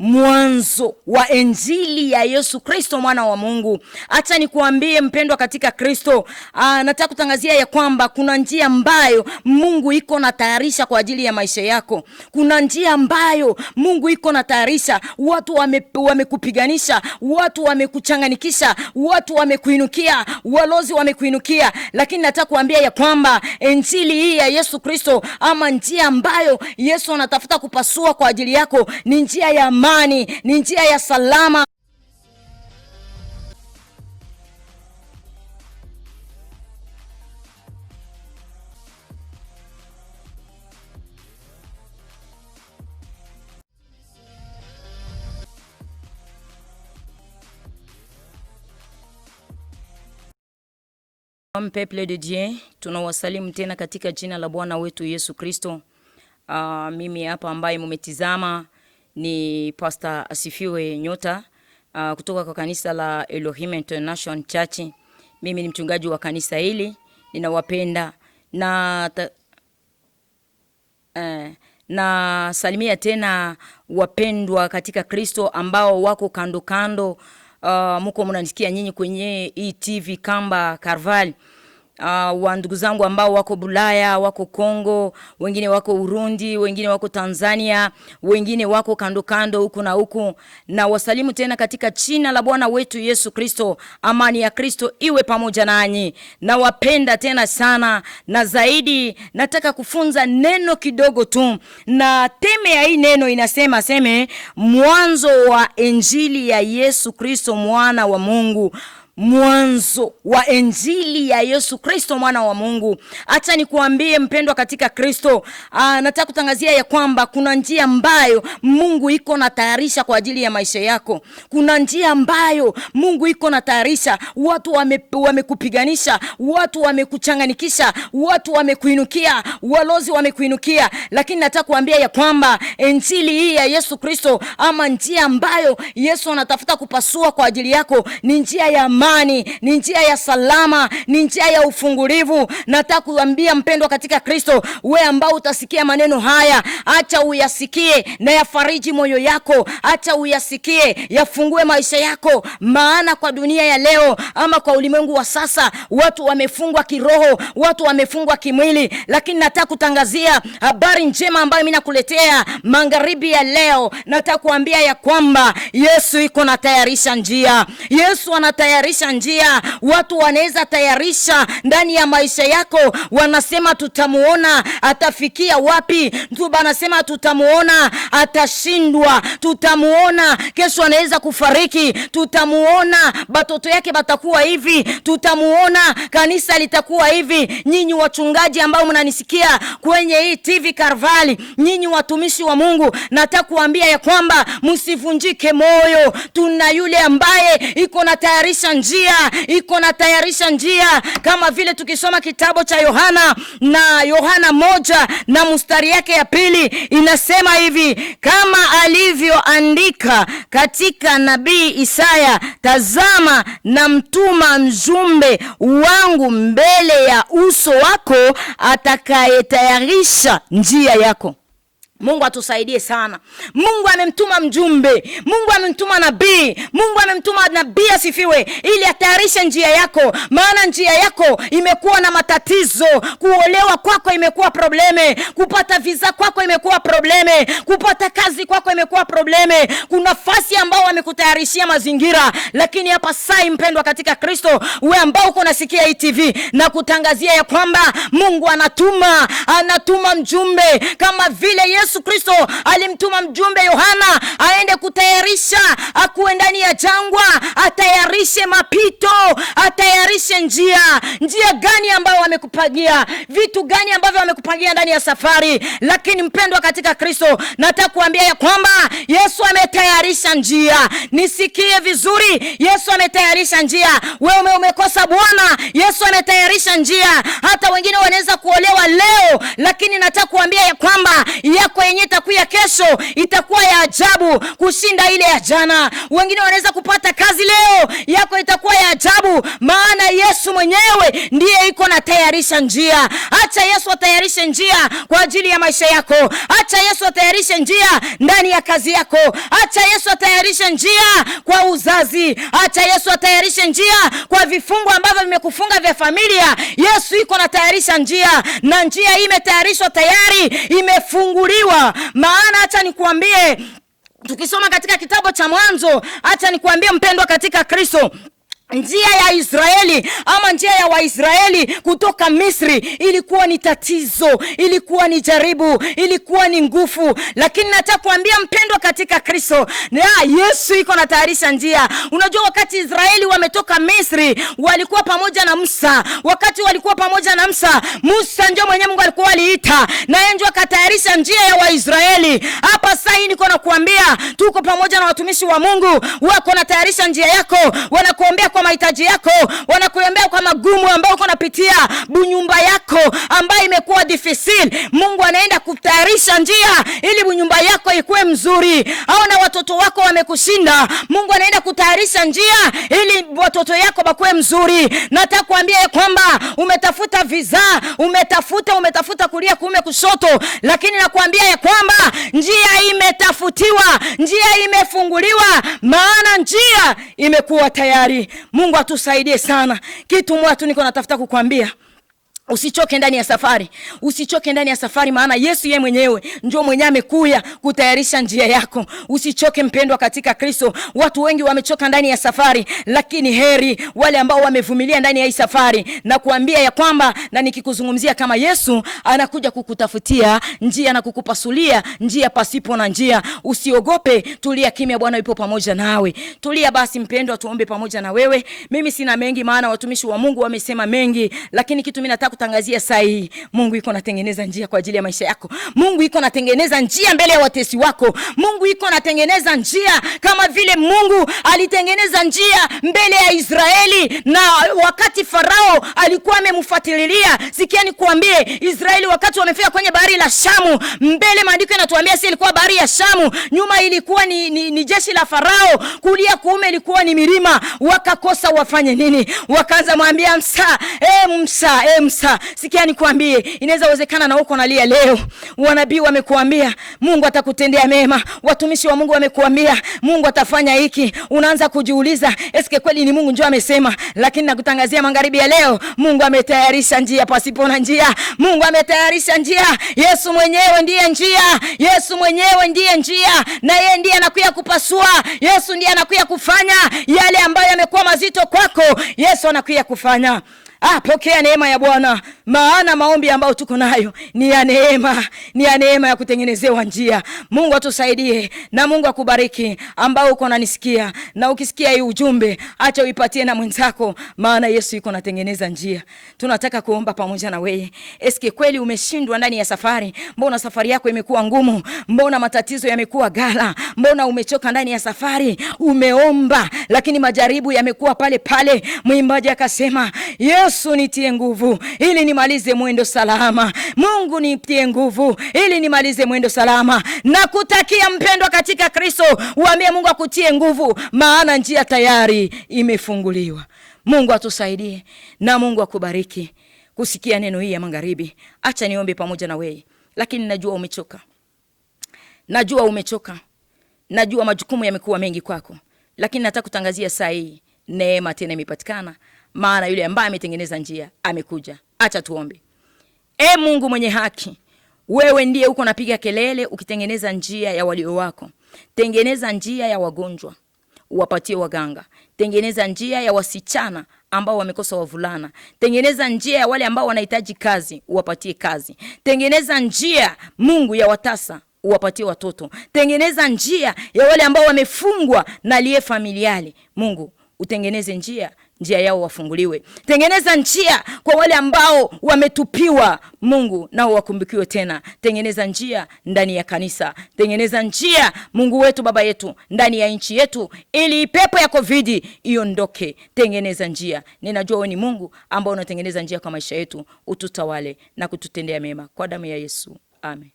mwanzo wa injili ya Yesu Kristo mwana wa Mungu. Acha nikuambie mpendwa katika Kristo, nataka kutangazia ya kwamba kuna njia ambayo Mungu iko na tayarisha kwa ajili ya maisha yako. Kuna njia ambayo Mungu iko na tayarisha. Watu wamekupiganisha, watu wamekuchanganikisha, watu wamekuinukia, walozi wamekuinukia, lakini nataka kuambia ya kwamba injili hii ya Yesu Kristo ama njia ambayo Yesu anatafuta kupasua kwa ajili yako ni njia ya amani, ni njia ya salama. Peuple de Dieu, tunawasalimu tena katika jina la Bwana wetu Yesu Kristo. Mimi hapa ambaye mumetizama ni Pst Nyota kutoka kwa kanisa la Elohim International Church. Mimi ni mchungaji wa kanisa hili, ninawapenda na salimia tena wapendwa katika Kristo ambao wako kando kando. Mko mnanisikia nyinyi kwenye hii TV Kamba Carval. Wa ndugu zangu ambao wako Bulaya, wako Kongo, wengine wako Urundi, wengine wako Tanzania, wengine wako kando kando huku na huku, na wasalimu tena katika jina la Bwana wetu Yesu Kristo. Amani ya Kristo iwe pamoja nanyi. Na wapenda tena sana, na zaidi nataka kufunza neno kidogo tu, na teme ya hii neno inasema mwanzo wa injili ya Yesu Kristo mwana wa Mungu. Mwanzo wa injili ya Yesu Kristo mwana wa Mungu. Acha nikuambie mpendwa katika Kristo, nataka kutangazia ya kwamba kuna njia ambayo Mungu iko na tayarisha kwa ajili ya maisha yako. Kuna njia ambayo Mungu iko na tayarisha. Watu wamekupiganisha, watu wamekuchanganikisha, watu wamekuinukia, walozi wamekuinukia, lakini nataka kuambia ya kwamba injili hii ya Yesu Kristo ama njia ambayo Yesu anatafuta kupasua kwa ajili yako ni njia ya amani, ni njia ya salama, ni njia ya ufungulivu. Nataka kuambia mpendwa katika Kristo, wewe ambao utasikia maneno haya, acha uyasikie na yafariji moyo yako, acha uyasikie yafungue maisha yako. Maana kwa dunia ya leo ama kwa ulimwengu wa sasa, watu wamefungwa kiroho, watu wamefungwa kimwili, lakini nataka kutangazia habari njema ambayo mimi nakuletea magharibi ya leo. Nataka kuambia ya kwamba Yesu iko na tayarisha njia. Yesu anatayarisha njia. Watu wanaweza tayarisha ndani ya maisha yako, wanasema tutamuona atafikia wapi, mtu anasema tutamuona atashindwa, tutamuona kesho anaweza kufariki, tutamuona batoto yake batakuwa hivi, tutamuona kanisa litakuwa hivi. Nyinyi wachungaji ambao mnanisikia kwenye hii TV Carval, nyinyi watumishi wa Mungu, nataka kuambia ya kwamba msivunjike moyo. Tuna yule ambaye iko na tayarisha njia, iko na tayarisha njia. Kama vile tukisoma kitabu cha Yohana 1 na mstari yake ya 2 inasema hivi: kama alivyoandika katika nabii Isaya, tazama na mtuma mjumbe wangu mbele ya uso wako, atakayetayarisha njia yako. Mungu atusaidie sana. Mungu amemtuma mjumbe, Mungu amemtuma nabii, Mungu amemtuma nabii asifiwe, ili atayarishe njia yako. Maana njia yako imekuwa na matatizo. Kuolewa kwako imekuwa probleme, kupata visa kwako imekuwa probleme, kupata kazi kwako imekuwa probleme. Kuna nafasi ambao wamekutayarishia mazingira, lakini hapa sai mpendwa katika Kristo, wewe ambao uko nasikia hii TV, na kutangazia ya kwamba Mungu anatuma mjumbe kama vile Yesu Kristo alimtuma mjumbe Yohana aende kutayarisha, akuwe ndani ya jangwa, atayarishe mapito, atayarishe njia. Njia gani ambayo wamekupangia? Vitu gani ambavyo wamekupangia ndani ya safari? Lakini mpendwa katika Kristo, nataka kuambia ya kwamba Yesu ametayarisha njia. Nisikie vizuri, Yesu ametayarisha njia. Wewe umekosa Bwana, Yesu ametayarisha njia. Hata wengine wanaweza kuolewa leo, lakini nataka kuambia ya kwamba yako yenye itakuwa kesho itakuwa ya ajabu. kushinda ile ya jana. Wengine wanaweza kupata kazi leo, yako itakuwa ya ajabu, maana Yesu mwenyewe ndiye iko na tayarisha njia. Acha Yesu atayarishe njia kwa ajili ya maisha yako. Acha Yesu atayarishe njia ndani ya kazi yako. Acha Yesu atayarishe njia kwa uzazi. Acha Yesu atayarishe njia kwa vifungo ambavyo vimekufunga vya familia. Yesu iko na tayarisha njia, na njia hii imetayarishwa tayari, imefunguliwa. Maana acha nikuambie, tukisoma katika kitabu cha Mwanzo, acha nikuambie mpendwa katika Kristo, njia ya Israeli ama njia ya Waisraeli kutoka Misri ilikuwa ni tatizo, ilikuwa ni jaribu, ilikuwa ni nguvu. Lakini nataka kuambia mpendwa katika Kristo, Yesu iko na tayarisha njia. Unajua wakati Israeli wametoka Misri, walikuwa pamoja na Musa. Wakati walikuwa pamoja na Musa, Musa ndio mwenye Mungu alikuwa aliita, na yeye ndio akatayarisha njia ya Waisraeli. Hapa sasa hii niko nakuambia, tuko pamoja na watumishi wa Mungu, wako na tayarisha njia yako, wanakuombea kwa mahitaji yako, wanakuombea kwa magumu ambayo uko unapitia, bunyumba yako ambayo imekuwa difficile. Mungu anaenda kutayarisha njia ili bunyumba yako ikuwe mzuri. Au na watoto wako wamekushinda, Mungu anaenda kutayarisha njia ili watoto yako bakue mzuri. Nataka kuambia kwamba umetafuta visa, umetafuta kulia kuume kushoto, lakini nakuambia ya kwamba njia imetafutiwa, njia imefunguliwa, maana njia imekuwa tayari. Mungu atusaidie sana. Kitu moja tu niko natafuta kukuambia, usichoke ndani ya safari. Usichoke ndani ya safari, maana Yesu yeye mwenyewe ndio mwenye amekuja kutayarisha njia yako. Usichoke mpendwa katika Kristo. Watu wengi wamechoka ndani ya safari, lakini heri wale ambao wamevumilia ndani ya hii safari. Na kuambia ya kwamba, na nikikuzungumzia kama Yesu anakuja kukutafutia njia na kukupasulia njia pasipo na njia. Usiogope, tulia kimya, Bwana yupo pamoja nawe. Tulia basi mpendwa, tuombe pamoja na wewe. Mimi sina mengi, maana watumishi wa Mungu wamesema mengi, lakini kitu mimi nataka kutangazia saa hii, Mungu yuko natengeneza njia kwa ajili ya maisha yako. Mungu yuko natengeneza njia mbele ya watesi wako. Mungu yuko natengeneza njia kama vile Mungu alitengeneza njia mbele ya Israeli, na wakati Farao alikuwa amemfuatilia. Sikia nikuambie, Israeli wakati wamefika kwenye bahari la Shamu, mbele maandiko yanatuambia si ilikuwa bahari ya Shamu, nyuma ilikuwa ni jeshi la Farao, kulia kuume ilikuwa ni milima. Wakakosa wafanye nini? Wakaanza mwambia Musa, sikia nikuambie, inaweza wezekana na uko nalia leo. Wanabii wamekuambia Mungu atakutendea mema, watumishi wa Mungu wamekuambia Mungu atafanya hiki. Unaanza kujiuliza, eske kweli ni Mungu njoo amesema? Lakini nakutangazia magharibi ya leo, Mungu ametayarisha njia pasipo na njia. Mungu ametayarisha njia. Yesu mwenyewe ndiye njia. Yesu mwenyewe ndiye njia, na yeye ndiye anakuja kupasua. Yesu ndiye anakuja kufanya yale ambayo yamekuwa mazito kwako. Yesu anakuja kufanya. Pokea neema ya Bwana, maana maombi ambayo tuko nayo ni ya neema, ni ya neema ya kutengenezewa njia. Mungu atusaidie na Mungu akubariki ambao uko unanisikia, na ukisikia hii ujumbe acha uipatie na mwenzako, maana Yesu yuko anatengeneza njia. Tunataka kuomba pamoja na wewe. Eske kweli umeshindwa ndani ya safari? Mbona safari yako imekuwa ngumu? Mbona matatizo yamekuwa gala? Mbona umechoka ndani ya safari? Umeomba lakini majaribu yamekuwa pale pale. Mwimbaji akasema, Yesu nitie nguvu ili nimalize mwendo salama. Mungu nitie nguvu ili nimalize mwendo salama. Na kutakia mpendwa katika Kristo, uambie Mungu akutie nguvu, maana njia tayari imefunguliwa. Mungu atusaidie na Mungu akubariki kusikia neno hii ya magharibi. Acha niombe pamoja na wewe. Lakini najua umechoka. Najua majukumu yamekuwa mengi kwako. Lakini nataka kutangazia saa hii, neema tena imepatikana, maana yule ambaye ametengeneza njia amekuja. Acha tuombe. Mungu mwenye haki, wewe ndiye uko napiga kelele ukitengeneza njia ya walio wako. Tengeneza njia ya wagonjwa, uwapatie waganga. Tengeneza njia ya wasichana ambao wamekosa wavulana. Tengeneza njia ya wale ambao wanahitaji kazi, uwapatie kazi. Tengeneza njia Mungu ya watasa, uwapatie watoto. Tengeneza njia ya wale ambao wamefungwa na liye familiali. Mungu utengeneze njia yao wafunguliwe. Tengeneza njia kwa wale ambao wametupiwa, Mungu nao wakumbukiwe tena. Tengeneza njia ndani ya kanisa. Tengeneza njia Mungu wetu, Baba yetu, ndani ya nchi yetu, ili pepo ya COVID iondoke. Tengeneza njia. Ninajua wewe ni Mungu ambao unatengeneza njia kwa maisha yetu. Ututawale na kututendea mema, kwa damu ya Yesu. Amen.